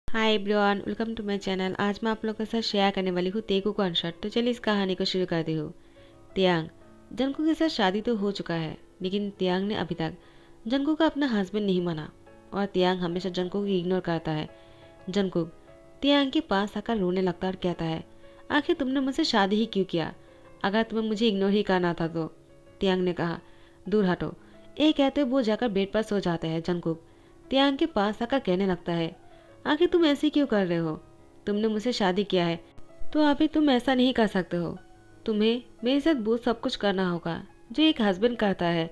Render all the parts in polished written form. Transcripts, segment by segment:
Hi everyone, welcome to my channel. आज मैं आप लोगों के साथ शेयर करने वाली हूँ तेगु कॉन्सर्ट। तो चलिए इस कहानी को शुरू करती हूँ। तियांग। जंगकुक के साथ शादी तो हो चुका है, लेकिन तियांग ने अभी तक जंगकुक का अपना हस्बैंड नहीं माना और तियांग हमेशा जंगकुक को इग्नोर करता है। जंगकुक तियांग के पास आकर रोने लगता है और कहता है, आखिर तुमने मुझसे शादी ही क्यों किया? अगर तुम्हें मुझे इग्नोर ही करना था तो। तियांग ने कहा, दूर हटो। ये कहते वो जाकर बेड पर सो जाते हैं। जंगकुक तियांग के पास आकर कहने लगता है, आखिर तुम ऐसे क्यों कर रहे हो? तुमने मुझसे शादी किया है तो अभी तुम ऐसा नहीं कर सकते हो। तुम्हें मेरे साथ वो सब कुछ करना होगा जो एक हस्बैंड करता है।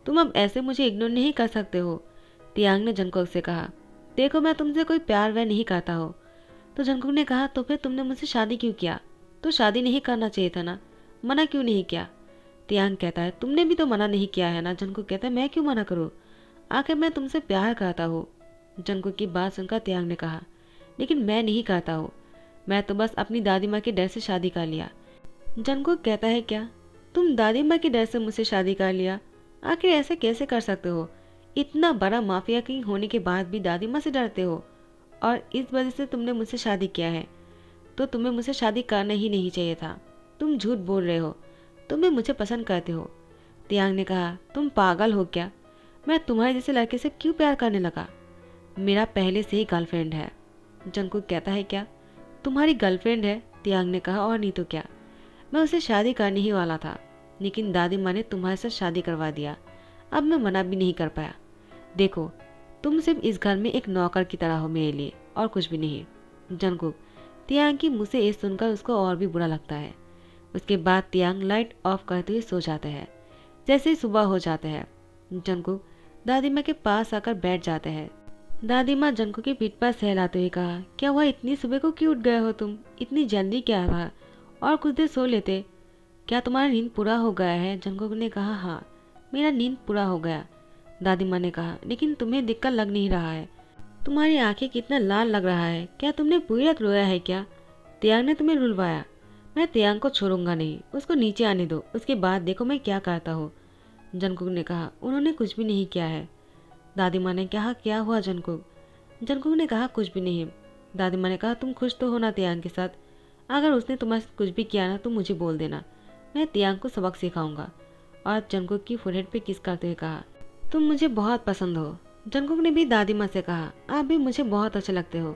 तुम अब ऐसे मुझे इग्नोर नहीं कर सकते हो। तियांग ने जंगकुक से कहा, देखो मैं तुमसे कोई प्यार व्यार नहीं करता हो। तो जंगकुक ने कहा, तो फिर तुमने मुझसे शादी क्यों किया? तो शादी नहीं करना चाहिए था ना, मना क्यों नहीं किया? तियांग कहता है, तुमने भी तो मना नहीं किया है ना। जंगकुक कहता है, मैं क्यों मना करूँ? आखिर मैं तुमसे प्यार करता हूँ। जंगकुक की बात सुनकर तियांग ने कहा, लेकिन मैं नहीं करता हूँ। मैं तो बस अपनी दादी माँ के डर से शादी कर लिया। जंगकुक कहता है, क्या तुम दादी माँ के डर से मुझसे शादी कर लिया? आखिर ऐसे कैसे कर सकते हो? इतना बड़ा माफिया किंग होने के बाद भी दादी माँ से डरते हो, और इस वजह से तुमने मुझसे शादी किया है। तो तुम्हें मुझसे शादी करना ही नहीं चाहिए था। तुम झूठ बोल रहे हो। तुम्हें मुझे पसंद करते हो। तियांग ने कहा, तुम पागल हो क्या? मैं तुम्हारे जैसे लड़के से क्यों प्यार करने लगा? मेरा पहले से ही गर्लफ्रेंड है। जंगकुक कहता है, क्या तुम्हारी गर्लफ्रेंड है? तियांग ने कहा, और नहीं तो क्या। मैं उसे शादी करने ही वाला था, लेकिन दादी माँ ने तुम्हारे साथ शादी करवा दिया। अब मैं मना भी नहीं कर पाया। देखो, तुम सिर्फ इस घर में एक नौकर की तरह हो मेरे लिए, और कुछ भी नहीं। जंगकुक तियांग की मुँह से ये सुनकर उसको और भी बुरा लगता है। उसके बाद तियांग लाइट ऑफ करते हुए सो जाते हैं। जैसे ही सुबह हो जाते हैं, जंगकुक दादी माँ के पास आकर बैठ जाते हैं। दादी माँ जंगकुक की पीठ पर सहलाते हुए कहा, क्या हुआ, इतनी सुबह को क्यों उठ गए हो तुम? इतनी जल्दी क्या था? और कुछ देर सो लेते। क्या तुम्हारा नींद पूरा हो गया है? जंगकुक ने कहा, हाँ मेरा नींद पूरा हो गया। दादी माँ ने कहा, लेकिन तुम्हें दिक्कत लग नहीं रहा है। तुम्हारी आंखें कितना लाल लग रहा है। क्या तुमने पूरी रात रोया है क्या? तियांग ने तुम्हें रुलवाया? मैं तियांग को छोड़ूंगा नहीं, उसको नीचे आने दो, उसके बाद देखो मैं क्या करता हूँ। जंगकुक ने कहा, उन्होंने कुछ भी नहीं किया है। दादी माँ ने कहा, क्या हुआ जंगकुक? जंगकुक ने कहा, कुछ भी नहीं। दादी माँ ने कहा, तुम खुश तो हो ना तियांग के साथ? अगर उसने तुम्हारे साथ कुछ भी किया ना तो मुझे बोल देना, मैं तियांग को सबक सिखाऊंगा। और जंगकुक की फोरहेड पे किस करते हुए कहा, तुम मुझे बहुत पसंद हो। जंगकुक ने भी दादी माँ से कहा, आप भी मुझे बहुत अच्छे लगते हो।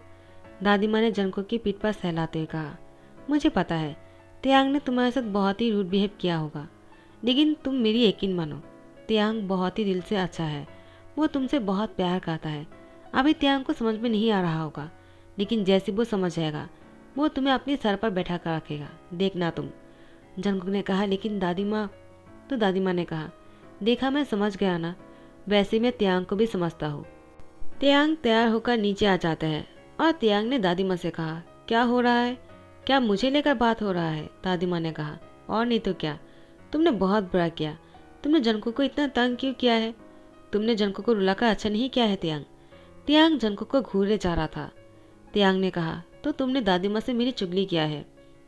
दादी माँ ने जंगकुक की पीठ पर सहलाते हुए कहा, मुझे पता है तियांग ने तुम्हारे साथ बहुत ही रूड बिहेव किया होगा, लेकिन तुम मेरी यकीन मानो, तियांग बहुत ही दिल से अच्छा है। वो तुमसे बहुत प्यार करता है। अभी तियांग को समझ में नहीं आ रहा होगा, लेकिन जैसे वो समझ जाएगा, वो तुम्हें अपने सर पर बैठा कर रखेगा, देखना तुम। जंगकुक ने कहा, लेकिन दादी माँ। तो दादी माँ ने कहा, देखा मैं समझ गया ना, वैसे मैं तियांग को भी समझता हूँ। तियांग तैयार होकर नीचे आ जाता है और तियांग ने दादी माँ से कहा, क्या हो रहा है? क्या मुझे लेकर बात हो रहा है? दादी माँ ने कहा, और नहीं तो क्या, तुमने बहुत बुरा किया। तुमने जंगकुक को इतना तंग क्यों किया है? तुमने जंगकुक को रुलाकर अच्छा नहीं किया है तियांग। तियांग जंगकुक को घूरे जा रहा था। तियांग ने कहा, तो तुमने दादी माँ से मेरी चुगली किया है?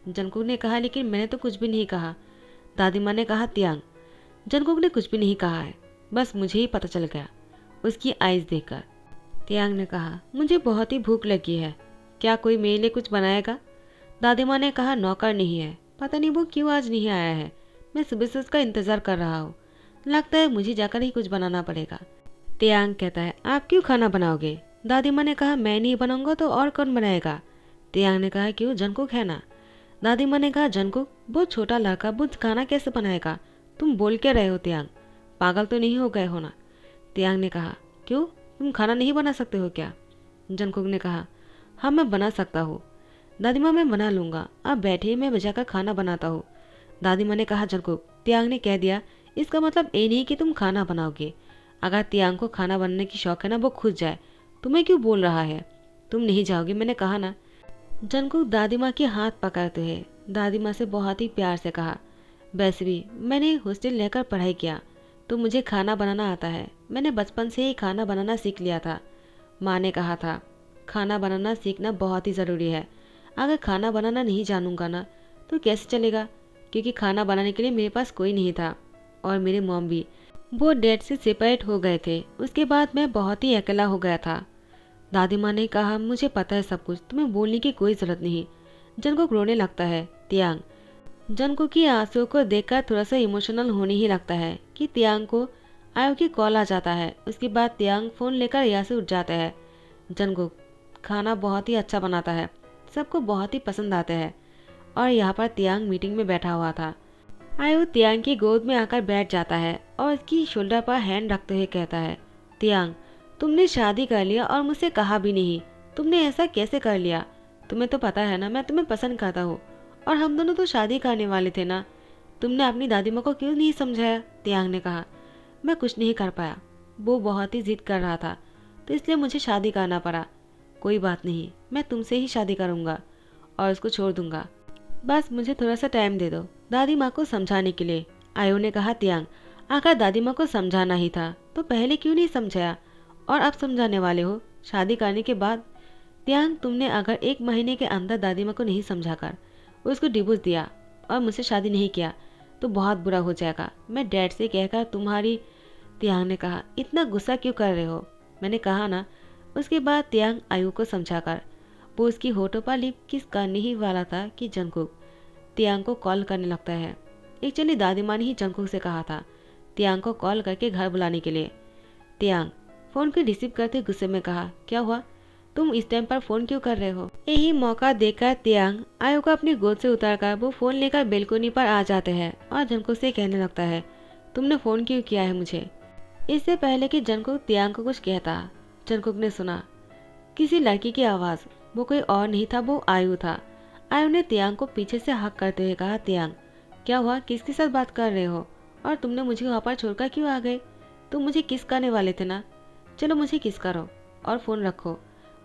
जंगकुक ने कहा, लेकिन मैंने तो कुछ भी नहीं कहा। दादी माँ ने कहा, तियांग जंगकुक ने कुछ भी नहीं कहा है, बस मुझे ही पता चल गया उसकी आइज देखकर। तियांग ने कहा, मुझे बहुत ही भूख लगी है, क्या कोई मेरे लिए कुछ बनाएगा? दादी माँ ने कहा, नौकर नहीं है, पता नहीं वो क्यों आज नहीं आया है। मैं सुबह से उसका इंतजार कर रहा हूँ, लगता है मुझे जाकर ही कुछ बनाना पड़ेगा। तियांग कहता है, आप क्यों खाना बनाओगे? दादी माँ ने कहा, मैं नहीं बनाऊंगा तो और कौन बनाएगा? तियांग ने कहा, क्यों, जंगकुक है ना। दादी माँ ने कहा, जंगकुक बहुत छोटा लड़का, वो खाना कैसे बनाएगा? तुम बोल क्या रहे हो तियांग? पागल तो नहीं हो गए हो ना? तियांग ने कहा, क्यों, तुम खाना नहीं बना सकते हो क्या? जंगकुक ने कहा, हाँ मैं बना सकता हूँ। दादी माँ मैं बना लूंगा, आप बैठिए, मैं बजाकर खाना बनाता हूँ। दादी माँ ने कहा, जंगकुक, तियांग ने कह दिया, इसका मतलब ये नहीं कि तुम खाना बनाओगे। अगर तियांग को खाना बनाने की शौक है ना, वो खुद जाए, तुम्हें क्यों बोल रहा है? तुम नहीं जाओगे, मैंने कहा ना। जंगकुक दादी माँ के हाथ पकड़ते हुए दादी माँ से बहुत ही प्यार से कहा, वैसे भी मैंने हॉस्टल लेकर पढ़ाई किया तो मुझे खाना बनाना आता है। मैंने बचपन से ही खाना बनाना सीख लिया था। माँ ने कहा था, खाना बनाना सीखना बहुत ही ज़रूरी है। अगर खाना बनाना नहीं जानूंगा ना तो कैसे चलेगा, क्योंकि खाना बनाने के लिए मेरे पास कोई नहीं था, और मेरे मॉम भी वो डैड से सेपरेट हो गए थे। उसके बाद मैं बहुत ही अकेला हो गया था। दादी माँ ने कहा, मुझे पता है सब कुछ, तुम्हें बोलने की कोई जरूरत नहीं। जंगकुक रोने लगता है। तियांग जंगकुक की आंसुओं को देखकर थोड़ा सा इमोशनल होने ही लगता है कि तियांग को आयो की कॉल आ जाता है। उसके बाद तियांग फोन लेकर यहाँ से उठ जाता है। जंगकुक खाना बहुत ही अच्छा बनाता है, सबको बहुत ही पसंद आता है। और यहाँ पर तियांग मीटिंग में बैठा हुआ था। आयो तियांग की गोद में आकर बैठ जाता है और उसकी शोल्डर पर हैंड रखते हुए कहता है, तियांग तुमने शादी कर लिया और मुझसे कहा भी नहीं, तुमने ऐसा कैसे कर लिया? तुम्हें तो पता है ना मैं तुम्हें पसंद करता हूँ, और हम दोनों तो शादी करने वाले थे ना। तुमने अपनी दादी माँ को क्यों नहीं समझाया? तियांग ने कहा, मैं कुछ नहीं कर पाया, वो बहुत ही जिद कर रहा था तो इसलिए मुझे शादी करना पड़ा। कोई बात नहीं, मैं तुमसे ही शादी करूँगा और उसको छोड़ दूंगा। बस मुझे थोड़ा सा टाइम दे दो दादी माँ को समझाने के लिए। आयो ने कहा, तियांग आखिर दादी माँ को समझाना ही था तो पहले क्यों नहीं समझाया और अब समझाने वाले हो शादी करने के बाद? तियांग तुमने अगर 1 महीने के अंदर दादी माँ को नहीं समझाकर उसको डिवोर्स दिया और मुझसे शादी नहीं किया तो बहुत बुरा हो जाएगा। मैं डैड से कहकर तुम्हारी। तियांग ने कहा, इतना गुस्सा क्यों कर रहे हो? मैंने कहा ना। उसके बाद तियांग आयु को समझाकर वो उसकी होठों पर लिप किस करने ही वाला था कि जंगकुक तियांग को कॉल करने लगता है। एक्चुअली दादी माँ ने ही जंगकुक से कहा था तियांग को कॉल करके घर बुलाने के लिए। तियांग फोन को रिसीव करते गुस्से में कहा, क्या हुआ, तुम इस टाइम पर फोन क्यों कर रहे हो? यही मौका देखकर तियांग आयो को अपनी गोद से उतारकर वो फोन लेकर बेलकोनी पर आ जाते हैं और जंगकुक से कहने लगता है, तुमने फोन क्यों किया है मुझे? इससे पहले कि जंगकुक तियांग को कुछ कहता, जंगकुक ने सुना किसी लड़की की आवाज। वो कोई और नहीं था, वो आयु था। आयु ने तियांग को पीछे से हक करते हुए कहा, तियांग क्या हुआ, किसके साथ बात कर रहे हो और तुमने मुझे वहाँ पर छोड़कर क्यों आ गए? तुम मुझे किस करने वाले थे ना। चलो मुझे किस करो और फोन रखो,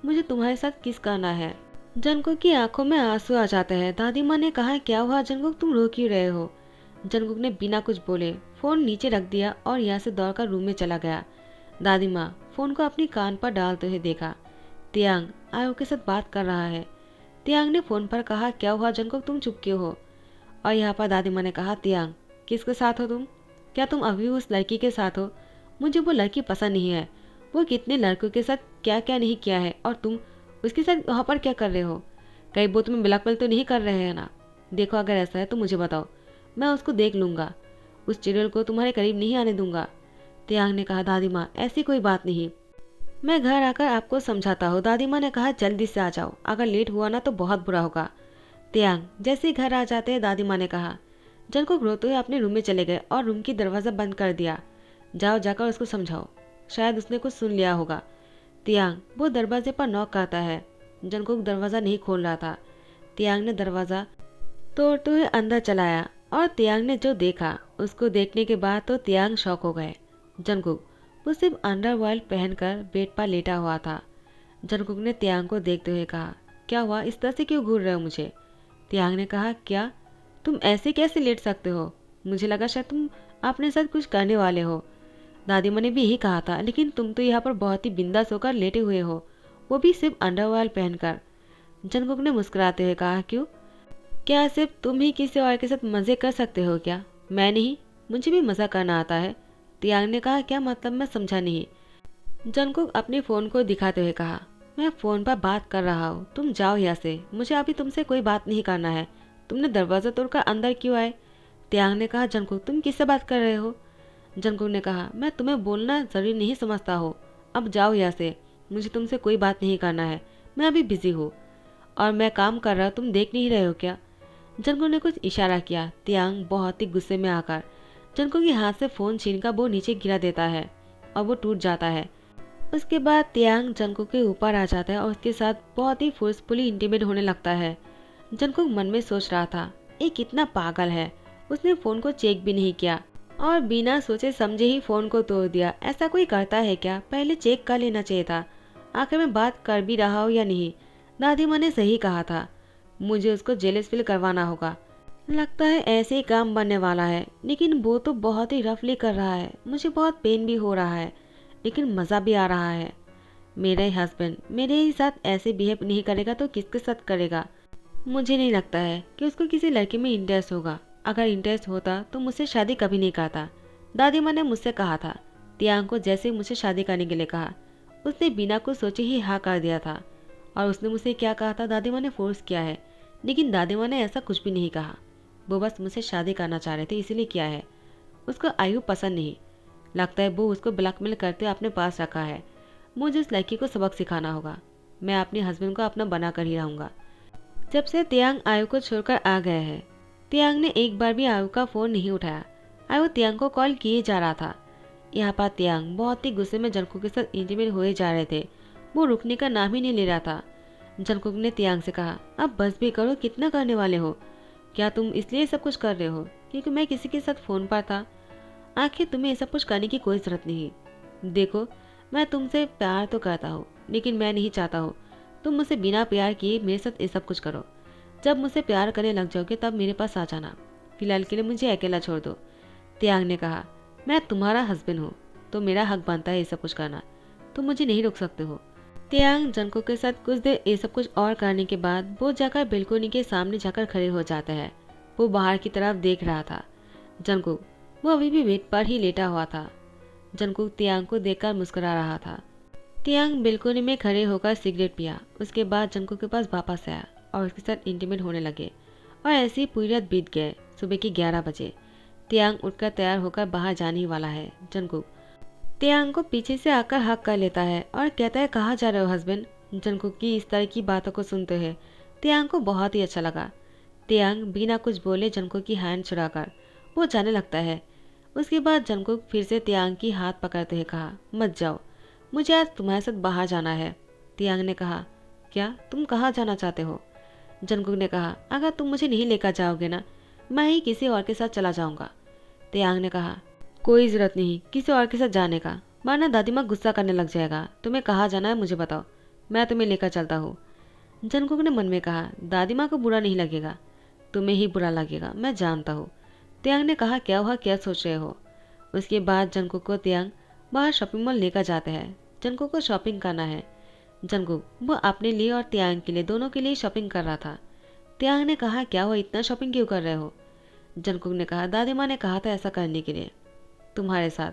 मुझे तुम्हारे साथ किस करना है। जंगकुक की आंखों में आंसू आ जाते हैं। दादी माँ ने कहा, क्या हुआ जंगकुक, तुम रो क्यों रहे हो? जंगकुक ने बिना कुछ बोले फोन नीचे रख दिया और यहाँ से दौड़कर रूम में चला गया। दादी माँ फोन को अपनी कान पर डालते हुए देखा, तियांग आयो के साथ बात कर रहा है। तियांग ने फोन पर कहा, क्या हुआ जंगकुक, तुम चुप क्यों हो? और यहाँ पर दादी माँ ने कहा, तियांग किसके साथ हो तुम? क्या तुम अभी उस लड़की के साथ हो? मुझे वो लड़की पसंद नहीं है। वो कितने लड़कों के साथ क्या क्या नहीं किया है और तुम उसके साथ वहाँ पर क्या कर रहे हो? कहीं वो तुम्हें ब्लैकमेल तो नहीं कर रहे हैं ना? देखो अगर ऐसा है तो मुझे बताओ, मैं उसको देख लूंगा, उस चिड़ियल को तुम्हारे करीब नहीं आने दूंगा। तियांग ने कहा, दादी माँ ऐसी कोई बात नहीं, मैं घर आकर आपको समझाता हूँ। दादी माँ ने कहा, जल्दी से आ जाओ, अगर लेट हुआ ना तो बहुत बुरा होगा। तियांग जैसे ही घर आ जाते हैं दादी माँ ने कहा, जंगकुक रोते हुए अपने रूम में चले गए और रूम की दरवाज़ा बंद कर दिया। जाओ जाकर उसको समझाओ, शायद उसने कुछ सुन लिया होगा। तियांग वो दरवाजे पर नॉक करता है। जंगकुक दरवाज़ा नहीं खोल रहा था। तियांग ने दरवाज़ा तोड़ते हुए अंदर चलाया और तियांग ने जो देखा उसको देखने के बाद तो तियांग शॉक हो गए। जंगकुक वो सिर्फ अंडरवर्ल्ड पहनकर बेड पर लेटा हुआ था। जंगकुक ने तियांग को देखते हुए कहा, क्या हुआ, इस तरह से क्यों घूर रहे हो मुझे? तियांग ने कहा, क्या तुम ऐसे कैसे लेट सकते हो? मुझे लगा शायद तुम अपने साथ कुछ करने वाले हो। दादी माँ ने भी यही कहा था, लेकिन तुम तो यहाँ पर बहुत ही बिंदास होकर लेटे हुए हो, वो भी सिर्फ अंडरवर्ल्ड पहनकर। जंगकुक ने मुस्कुराते हुए कहा, क्यों, क्या सिर्फ तुम ही किसी और के साथ मज़े कर सकते हो क्या? मैं नहीं, मुझे भी मज़ा करना आता है। तियांग ने कहा, क्या मतलब, मैं समझा नहीं। जंगकुक अपने फ़ोन को दिखाते हुए कहा, मैं फ़ोन पर बात कर रहा हूँ, तुम जाओ यहाँ से, मुझे अभी तुमसे कोई बात नहीं करना है। तुमने दरवाज़ा तोड़कर अंदर क्यों आए? तियांग ने कहा, जंगकुक तुम किससे बात कर रहे हो? जंगकुक ने कहा, मैं तुम्हें बोलना ज़रूरी नहीं समझता हो, अब जाओ यहाँ से, मुझे तुमसे कोई बात नहीं करना है, मैं अभी बिज़ी हूँ और मैं काम कर रहा, तुम देख नहीं रहे हो क्या? जंगकुक ने कुछ इशारा किया। तियांग बहुत ही गुस्से में आकर जंगकुक के हाथ से फ़ोन छीनकर वो नीचे गिरा देता है और वो टूट जाता है। उसके बाद तियांग जंगकुक के ऊपर आ जाता है और उसके साथ बहुत ही फोर्सफुली इंटीमेट होने लगता है। जंगकुक मन में सोच रहा था, ये कितना पागल है, उसने फ़ोन को चेक भी नहीं किया और बिना सोचे समझे ही फ़ोन को तोड़ दिया। ऐसा कोई करता है क्या? पहले चेक कर लेना चाहिए था, आखिर मैं बात कर भी रहा हूँ या नहीं। दादी माँ ने सही कहा था, मुझे उसको जेलस फील करवाना होगा। लगता है ऐसे ही काम बनने वाला है, लेकिन वो तो बहुत ही रफली कर रहा है, मुझे बहुत पेन भी हो रहा है लेकिन मज़ा भी आ रहा है। मेरे हस्बैंड मेरे ही साथ ऐसे बिहेव नहीं करेगा तो किसके साथ करेगा? मुझे नहीं लगता है कि उसको किसी लड़के में इंटरेस्ट होगा, अगर इंटरेस्ट होता तो मुझसे शादी कभी नहीं करता। दादी माँ ने मुझसे कहा था, तियांग को जैसे मुझसे शादी करने के लिए कहा, उसने बिना कुछ सोचे ही हाँ कर दिया था। और उसने मुझसे क्या कहा था, दादी माँ ने फोर्स किया है, लेकिन दादी माँ ने ऐसा कुछ भी नहीं कहा। वो बस मुझसे शादी करना चाह रहे थे, इसीलिए किया है। उसको आयु पसंद नहीं, लगता है वो उसको ब्लैकमेल करते अपने पास रखा है। मुझे उस लड़की को सबक सिखाना होगा। मैं अपने हस्बैंड को अपना बना कर ही रहूँगा। जब से तियांग आयु को छोड़कर आ गया है, तियांग ने एक बार भी आयु का फ़ोन नहीं उठाया। आयु तियांग को कॉल किए जा रहा था। यहाँ पर तियांग बहुत ही गुस्से में जंगकुक के साथ इंटीमेट हुए जा रहे थे। वो रुकने का नाम ही नहीं ले रहा था। जंगकुक ने तियांग से कहा, अब बस भी करो, कितना करने वाले हो? क्या तुम इसलिए सब कुछ कर रहे हो क्योंकि मैं किसी के साथ फ़ोन पर था? आखिर तुम्हें ये सब कुछ करने की कोई ज़रूरत नहीं। देखो, मैं तुमसे प्यार तो करता हूँ, लेकिन मैं नहीं चाहता हूँ तुम मुझसे बिना प्यार किए मेरे साथ ये सब कुछ करो। जब मुझसे प्यार करने लग जाओगे तब मेरे पास आ जाना। फिलहाल के लिए मुझे अकेला छोड़ दो। तियांग ने कहा, मैं तुम्हारा हस्बैंड हूँ, तो मेरा हक बनता है ये सब कुछ करना। तुम मुझे नहीं रोक सकते हो। तियांग जंगकुक के साथ कुछ देर ये सब कुछ और करने के बाद वो जाकर बिल्कुनी के सामने जाकर खड़े हो जाता है। वो बाहर की तरफ देख रहा था। जंगकुक वो अभी भी बेड पर ही लेटा हुआ था। जंगकुक तियांग को देखकर मुस्कुरा रहा था। तियांग बिल्कुनी में खड़े होकर सिगरेट पिया। उसके बाद जंगकुक के पास वापस आया और उसके साथ इंटीमेट होने लगे। और ऐसे ही पूरी रात बीत गए। सुबह के 11 बजे तियांग उठकर तैयार होकर बाहर जाने ही वाला है। जंगकुक तियांग को पीछे से आकर हक कर लेता है और कहता है, कहाँ जा रहे हो हस्बैंड? जंगकुक की इस तरह की बातों को सुनते हुए तियांग को बहुत ही अच्छा लगा। तियांग बिना कुछ बोले जंगकुक की हैंड छुड़ाकर वो जाने लगता है। उसके बाद जंगकुक फिर से तियांग की हाथ पकड़ते हुए कहा, मत जाओ, मुझे आज तुम्हारे साथ बाहर जाना है। तियांग ने कहा, क्या तुम कहाँ जाना चाहते हो? जंगकुक ने कहा, अगर तुम मुझे नहीं लेकर जाओगे ना, मैं ही किसी और के साथ चला जाऊंगा। तियांग ने कहा, कोई जरूरत नहीं किसी और के साथ जाने का, वरना दादी माँ गुस्सा करने लग जाएगा। तुम्हें कहाँ जाना है मुझे बताओ, मैं तुम्हें लेकर चलता हूँ। जंगकुक ने मन में कहा, दादी माँ को बुरा नहीं लगेगा, तुम्हें ही बुरा लगेगा, मैं जानता हूँ। तियांग ने कहा, क्या हुआ, क्या सोच रहे हो? उसके बाद जंगकुक को तियांग बाहर शॉपिंग मॉल लेकर जाते हैं। जंगकुक को शॉपिंग करना है। जंगकुक वो अपने लिए और तियांग के लिए, दोनों के लिए शॉपिंग कर रहा था। तियांग ने कहा, क्या हुआ, इतना शॉपिंग क्यों कर रहे हो? जंगकुक ने कहा, दादी माँ ने कहा था ऐसा करने के लिए, तुम्हारे साथ।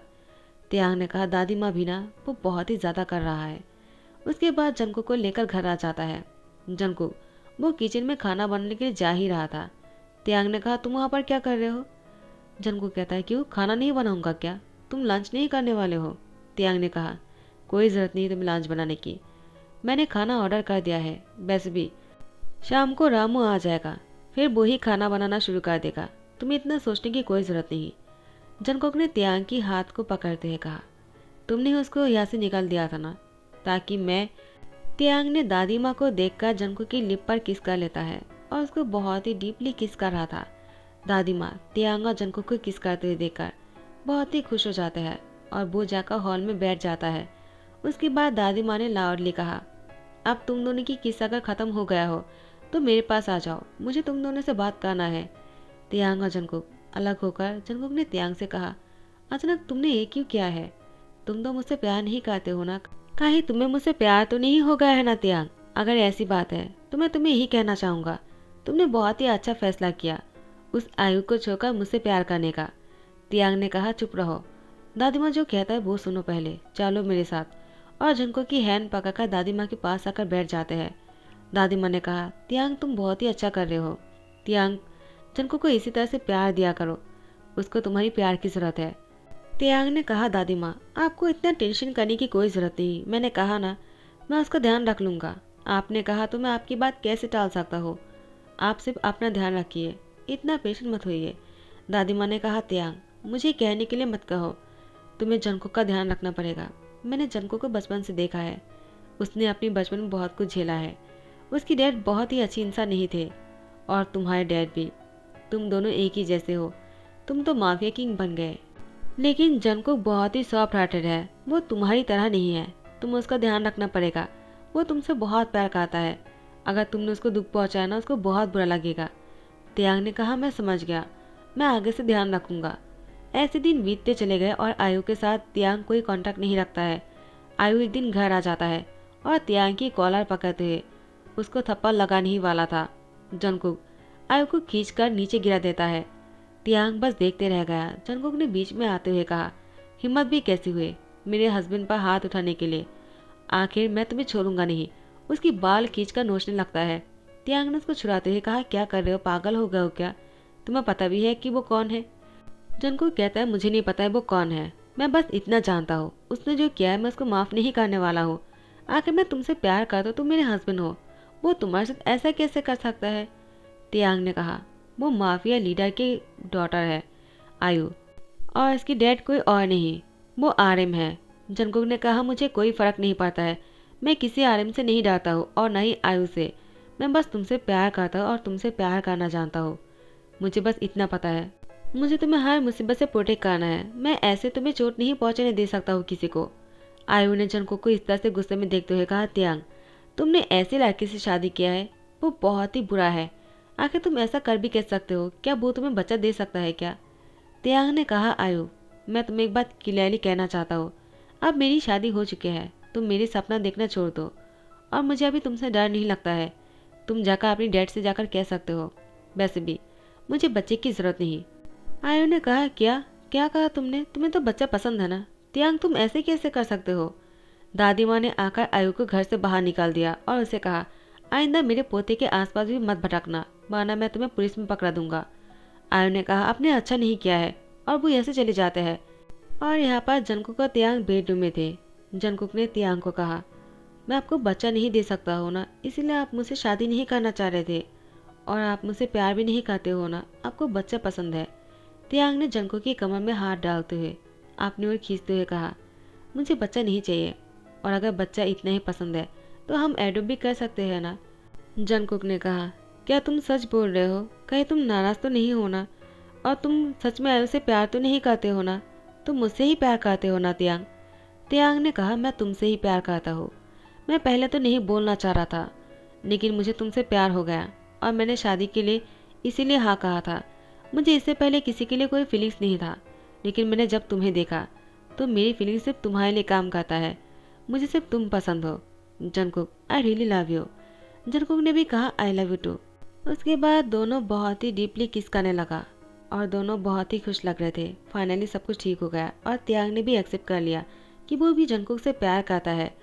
तियांग ने कहा, दादी माँ भी ना, वो बहुत ही ज़्यादा कर रहा है। उसके बाद जंगकुक को लेकर घर आ जाता है। जंगकुक वो किचन में खाना बनाने के लिए जा ही रहा था। तियांग ने कहा, तुम वहाँ पर क्या कर रहे हो? जंगकुक कहता है, क्यों, खाना नहीं बनाऊंगा क्या? तुम लंच नहीं करने वाले हो? तियांग ने कहा, कोई ज़रूरत नहीं तुम्हें लंच बनाने की, मैंने खाना ऑर्डर कर दिया है। वैसे भी शाम को रामू आ जाएगा, फिर वो ही खाना बनाना शुरू कर देगा, तुम्हें इतना सोचने की कोई ज़रूरत नहीं। जंगकुक ने तियांग की हाथ को पकड़ते हुए कहा, तुमने उसको यहाँ से निकाल दिया था ना, ताकि मैं। तियांग ने दादी माँ को देखकर जंगकुक की लिप पर किस कर लेता है और उसको बहुत ही डीपली किस कर रहा था। दादी माँ तियांग और जंगकुक को किस करते हुए देखकर बहुत ही खुश हो जाते हैं और वो जाकर हॉल में बैठ जाता है। उसके बाद दादी माँ ने लाउडली कहा, अब तुम दोनों की किस अगर ख़त्म हो गया हो तो मेरे पास आ जाओ, मुझे तुम दोनों से बात करना है। तियांग और जंगकुक अलग होकर जंगकुक ने तियांग से कहा, अचानक तुमने ये क्यों किया है? तुम तो मुझसे प्यार नहीं करते हो ना? कहीं तुम्हें मुझसे प्यार तो नहीं हो गया है ना तियांग? अगर ऐसी बात है तो मैं तुम्हें यही कहना चाहूँगा, तुमने बहुत ही अच्छा फैसला किया उस आयु को छोड़कर मुझसे प्यार करने का। तियांग ने कहा, चुप रहो, दादी माँ जो कहता है वो सुनो पहले, चलो मेरे साथ। और जंगकुक की हैंड पकड़कर दादी माँ के पास आकर बैठ जाते हैं। दादी माँ ने कहा, तियांग तुम बहुत ही अच्छा कर रहे हो। तियांग जंगकुक को इसी तरह से प्यार दिया करो, उसको तुम्हारी प्यार की ज़रूरत है। तियांग ने कहा, दादी माँ आपको इतना टेंशन करने की कोई ज़रूरत नहीं, मैंने कहा ना, मैं उसका ध्यान रख लूँगा। आपने कहा तो मैं आपकी बात कैसे टाल सकता हूँ? आप सिर्फ अपना ध्यान रखिए, इतना पेशेंट मत होइए। दादी माँ ने कहा, तियांग मुझे कहने के लिए मत कहो, तुम्हें जंगकुक का ध्यान रखना पड़ेगा। मैंने जंगकुक को बचपन से देखा है, उसने अपनी बचपन में बहुत कुछ झेला है। उसकी डैड बहुत ही अच्छी इंसान नहीं थे, और तुम्हारे डैड भी। तुम दोनों एक ही जैसे हो, तुम तो माफिया किंग बन गए। लेकिन जंगकुक बहुत ही सॉफ्ट हार्टेड है, वो तुम्हारी तरह नहीं है, तुम उसका ध्यान रखना पड़ेगा। वो तुमसे बहुत प्यार करता है, अगर तुमने उसको दुख पहुंचाया ना, उसको बहुत बुरा लगेगा। तियांग ने कहा, मैं समझ गया, मैं आगे से ध्यान रखूंगा। ऐसे दिन बीतते चले गए और आयु के साथ तियांग कोई कांटेक्ट नहीं रखता है। आयु एक दिन घर आ जाता है और तियांग की कॉलर पकड़ते हुए उसको थप्पड़ लगाने ही वाला था। जंगकुक आयु को खींचकर नीचे गिरा देता है। तियांग बस देखते रह गया। जंगकुक ने बीच में आते हुए कहा, हिम्मत भी कैसी हुई मेरे हस्बैंड पर हाथ उठाने के लिए? आखिर मैं तुम्हें छोड़ूंगा नहीं। उसकी बाल खींचकर नोचने लगता है। तियांग ने उसको छुड़ाते हुए कहा, क्या कर रहे हो, पागल हो गए हो क्या? तुम्हें पता भी है कि वो कौन है? जंगकुक कहता है, मुझे नहीं पता है वो कौन है, मैं बस इतना जानता हूँ उसने जो किया है मैं उसको माफ नहीं करने वाला हूँ। आखिर मैं तुमसे प्यार करता हूँ, तुम मेरे हस्बैंड हो, वो तुम्हारे साथ ऐसा कैसे कर सकता है? तियांग ने कहा, वो माफिया लीडर की डॉटर है आयु, और इसकी डैड कोई और नहीं, वो आर्यन है। जंगकुक ने कहा, मुझे कोई फर्क नहीं पड़ता है, मैं किसी आर्यन से नहीं डरता हूँ और न ही आयु से। मैं बस तुमसे प्यार करता हूँ और तुमसे प्यार करना जानता हूँ। मुझे बस इतना पता है। मुझे तुम्हें हर मुसीबत से प्रोटेक्ट करना है। मैं ऐसे तुम्हें चोट नहीं पहुंचने दे सकता हूँ किसी को। आयु ने जंगकुक को इस तरह से गुस्से में देखते हुए कहा, तियांग, तुमने ऐसे लड़के से शादी किया है, वो बहुत ही बुरा है। आखिर तुम ऐसा कर भी कह सकते हो? क्या वो तुम्हें बच्चा दे सकता है क्या? तियांग ने कहा, आयु, मैं तुम्हें एक बात क्लियरली कहना चाहता हूँ, अब मेरी शादी हो चुकी है, तुम मेरी सपना देखना छोड़ दो और मुझे अभी तुमसे डर नहीं लगता है। तुम जाकर अपनी डैड से जाकर कह सकते हो। वैसे भी मुझे बच्चे की जरूरत नहीं। आयु ने कहा, क्या क्या कहा तुमने? तुम्हें तो बच्चा पसंद है ना? तियांग, तुम ऐसे कैसे कर सकते हो? दादी माँ ने आकर आयु को घर से बाहर निकाल दिया और उसे कहा, आइंदा मेरे पोते के आसपास भी मत भटकना, वरना मैं तुम्हें पुलिस में पकड़ा दूंगा। आयु ने कहा, आपने अच्छा नहीं किया है, और वो ऐसे चले जाते हैं। और यहाँ पर जंगकुक और तियांग बेडरूम में थे। जंगकुक ने तियांग को कहा, मैं आपको बच्चा नहीं दे सकता हो ना, इसीलिए आप मुझसे शादी नहीं करना चाह रहे थे, और आप मुझसे प्यार भी नहीं करते हो ना, आपको बच्चा पसंद है। तियांग ने जंगकुक की कमर में हाथ डालते हुए अपनी ओर खींचते हुए कहा, मुझे बच्चा नहीं चाहिए, और अगर बच्चा इतना ही पसंद है तो हम एडोप्ट भी कर सकते हैं ना। जंगकुक ने कहा, क्या तुम सच बोल रहे हो? कहीं तुम नाराज तो नहीं हो ना? और तुम सच में आयु से प्यार तो नहीं करते हो ना? तुम मुझसे ही प्यार करते हो ना तियांग? तियांग ने कहा, मैं तुमसे ही प्यार करता हूँ। मैं पहले तो नहीं बोलना चाह रहा था, लेकिन मुझे तुमसे प्यार हो गया और मैंने शादी के लिए इसीलिए हाँ कहा था। मुझे इससे पहले किसी के लिए कोई फीलिंग्स नहीं था, लेकिन मैंने जब तुम्हें देखा तो मेरी फीलिंग्स सिर्फ तुम्हारे लिए काम करता है। मुझे सिर्फ तुम पसंद हो। Jungkook, I really love you. Jungkook ने भी कहा, आई लव यू टू। उसके बाद दोनों बहुत ही डीपली किस करने लगा और दोनों बहुत ही खुश लग रहे थे। फाइनली सब कुछ ठीक हो गया और तियांग ने भी एक्सेप्ट कर लिया कि वो भी जंगकुक से प्यार करता है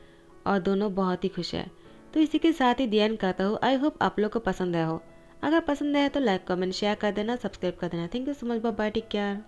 और दोनों बहुत ही खुश है। तो इसी के साथ ही दी एंड करता हूँ। आई होप आप लोग को पसंद आया हो। अगर पसंद आया तो लाइक कमेंट शेयर कर देना, सब्सक्राइब कर देना। Thank you so much, bye bye, take care.